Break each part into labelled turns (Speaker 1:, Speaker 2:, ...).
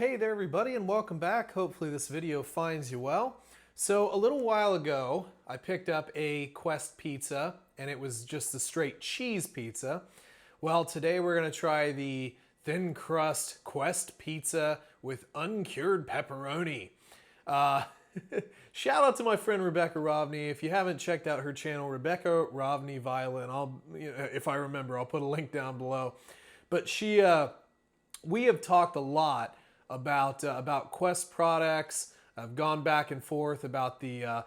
Speaker 1: Hey there everybody and welcome back. Hopefully this video finds you well. So a little while ago I picked up a Quest pizza and it was just the straight cheese pizza. Well, today we're going to try the thin crust Quest pizza with uncured pepperoni. Shout out to my friend Rebecca Rovney. If you haven't checked out her channel, Rebecca Rovney Violin, if I remember, I'll put a link down below. But we have talked a lot about Quest products. I've gone back and forth about the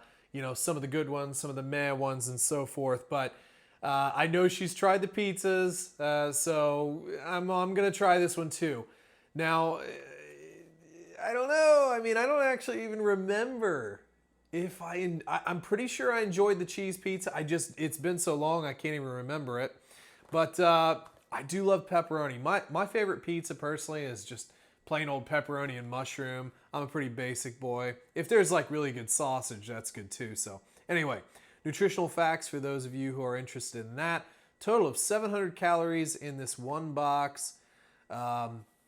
Speaker 1: some of the good ones, some of the meh ones, and so forth. But I know she's tried the pizzas, so I'm gonna try this one too. Now, I don't know. I mean, I don't actually even remember if I'm pretty sure I enjoyed the cheese pizza. It's been so long I can't even remember it. But I do love pepperoni. My favorite pizza personally is just plain old pepperoni and mushroom. I'm a pretty basic boy. If there's like really good sausage, that's good too. So anyway, nutritional facts for those of you who are interested in that. Total of 700 calories in this one box.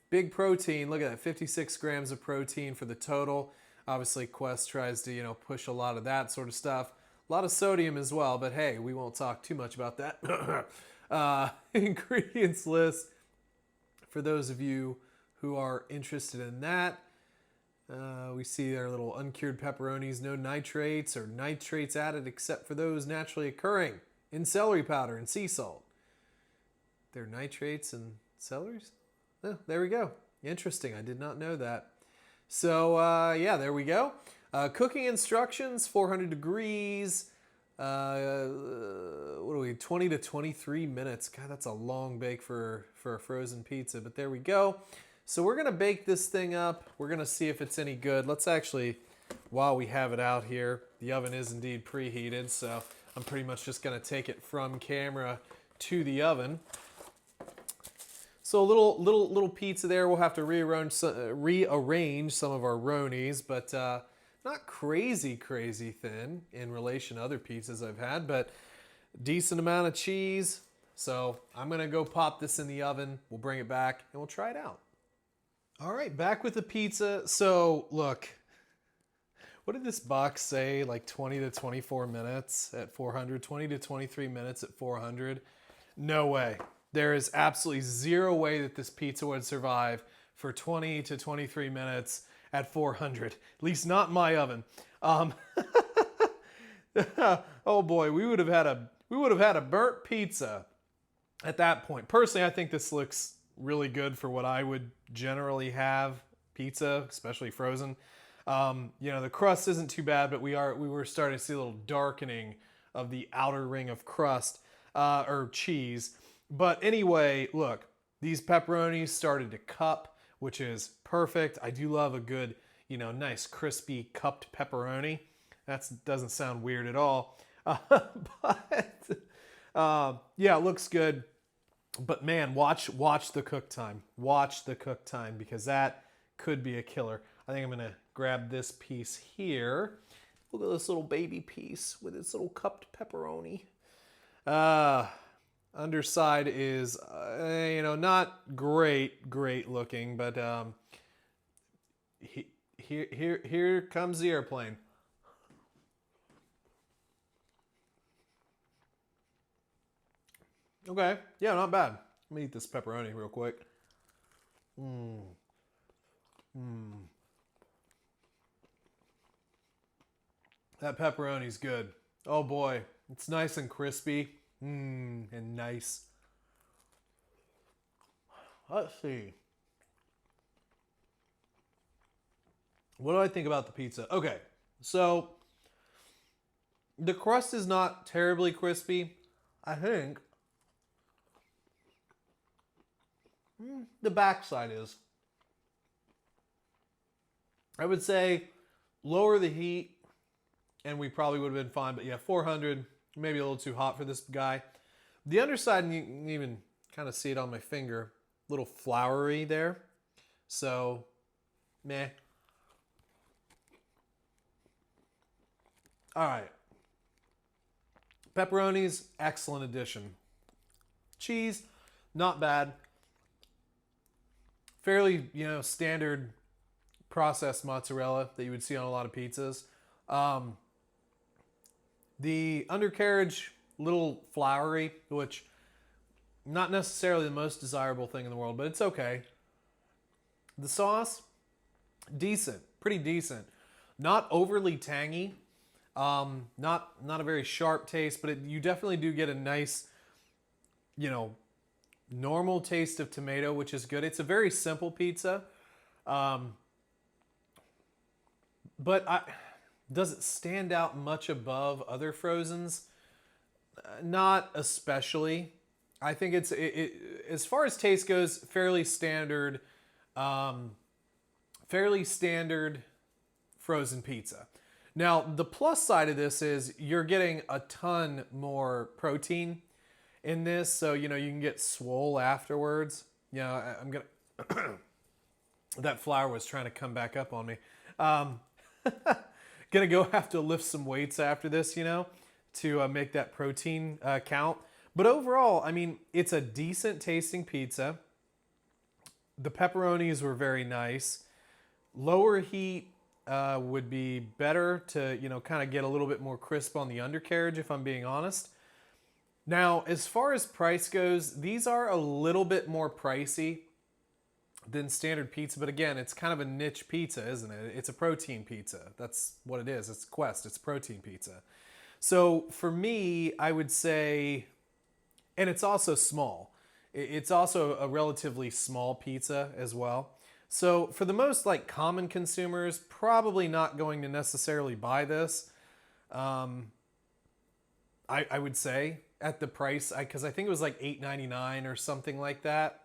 Speaker 1: Big protein, look at that, 56 grams of protein for the total. Obviously Quest tries to, push a lot of that sort of stuff. A lot of sodium as well, but hey, we won't talk too much about that. Ingredients list for those of you who are interested in that. We see our little uncured pepperonis, no nitrates or nitrates added except for those naturally occurring in celery powder and sea salt. There are nitrates in celeries? Oh, there we go. Interesting. I did not know that. So, yeah, there we go. Cooking instructions, 400 degrees. What are we, 20 to 23 minutes. God, that's a long bake for a frozen pizza, but there we go. So we're going to bake this thing up. We're going to see if it's any good. Let's actually, while we have it out here, the oven is indeed preheated, so I'm pretty much just going to take it from camera to the oven. So a little pizza there. We'll have to rearrange some of our Ronies, but not crazy thin in relation to other pizzas I've had, but decent amount of cheese. So I'm going to go pop this in the oven. We'll bring it back and we'll try it out. All right, back with the pizza. So look, what did this box say? Like 20 to 24 minutes at 400, 20 to 23 minutes at 400. No way. There is absolutely zero way that this pizza would survive for 20 to 23 minutes at 400. At least not in my oven. Oh boy, we would have had a burnt pizza at that point. Personally, I think this looks really good for what I would generally have pizza, especially frozen. The crust isn't too bad, but we were starting to see a little darkening of the outer ring of crust or cheese. But anyway, look, these pepperonis started to cup, which is perfect. I do love a good, nice crispy cupped pepperoni. That doesn't sound weird at all. Yeah, it looks good. But man, watch the cook time. Watch the cook time because that could be a killer. I think I'm going to grab this piece here. Look at this little baby piece with its little cupped pepperoni. Underside is, not great looking, but here comes the airplane. Okay, yeah, not bad. Let me eat this pepperoni real quick. That pepperoni's good. Oh boy, it's nice and crispy. And nice. Let's see. What do I think about the pizza? Okay, so the crust is not terribly crispy. I think the backside is. I would say lower the heat and we probably would have been fine. But yeah, 400, maybe a little too hot for this guy. The underside, and you can even kind of see it on my finger, a little floury there. So, meh. All right. Pepperonis, excellent addition. Cheese, not bad. Fairly, standard processed mozzarella that you would see on a lot of pizzas. The undercarriage, little floury, which not necessarily the most desirable thing in the world, but it's okay. The sauce, decent, pretty decent. Not overly tangy, not a very sharp taste, but you definitely do get a nice, you know, normal taste of tomato, which is good. It's a very simple pizza, but does it stand out much above other frozens? Not especially. I think it's as far as taste goes, fairly standard frozen pizza. Now, the plus side of this is you're getting a ton more protein in this, so you know you can get swole afterwards. You know, I'm gonna that flour was trying to come back up on me. Gonna go have to lift some weights after this, you know, to make that protein count. But overall, I mean, it's a decent tasting pizza. The pepperonis were very nice. Lower heat would be better to, you know, kind of get a little bit more crisp on the undercarriage, if I'm being honest. Now, as far as price goes, these are a little bit more pricey than standard pizza, but again, it's kind of a niche pizza, isn't it? It's a protein pizza. That's what it is. It's Quest. It's protein pizza. So for me, I would say, and it's also small. It's also a relatively small pizza as well. So for the most like common consumers, probably not going to necessarily buy this. I would say at the price, because I think it was like $8.99 or something like that,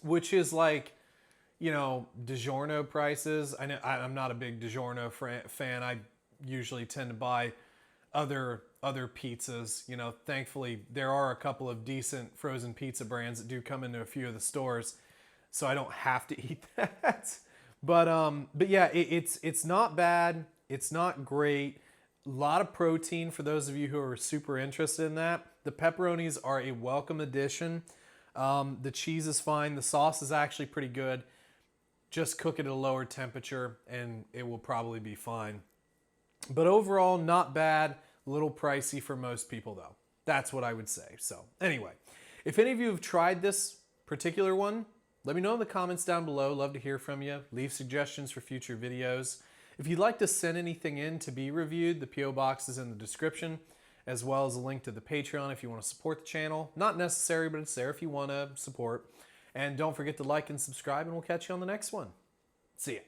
Speaker 1: which is like, you know, DiGiorno prices. I know I'm not a big DiGiorno fan. I usually tend to buy other pizzas. You know, thankfully there are a couple of decent frozen pizza brands that do come into a few of the stores, so I don't have to eat that. But yeah, it's not bad. It's not great. A lot of protein for those of you who are super interested in that. The pepperonis are a welcome addition. The cheese is fine. The sauce is actually pretty good. Just cook it at a lower temperature and it will probably be fine. But overall, not bad. A little pricey for most people though. That's what I would say. So anyway, if any of you have tried this particular one, let me know in the comments down below. Love to hear from you. Leave suggestions for future videos. If you'd like to send anything in to be reviewed, the P.O. box is in the description, as well as a link to the Patreon if you want to support the channel. Not necessary, but it's there if you want to support. And don't forget to like and subscribe, and we'll catch you on the next one. See ya.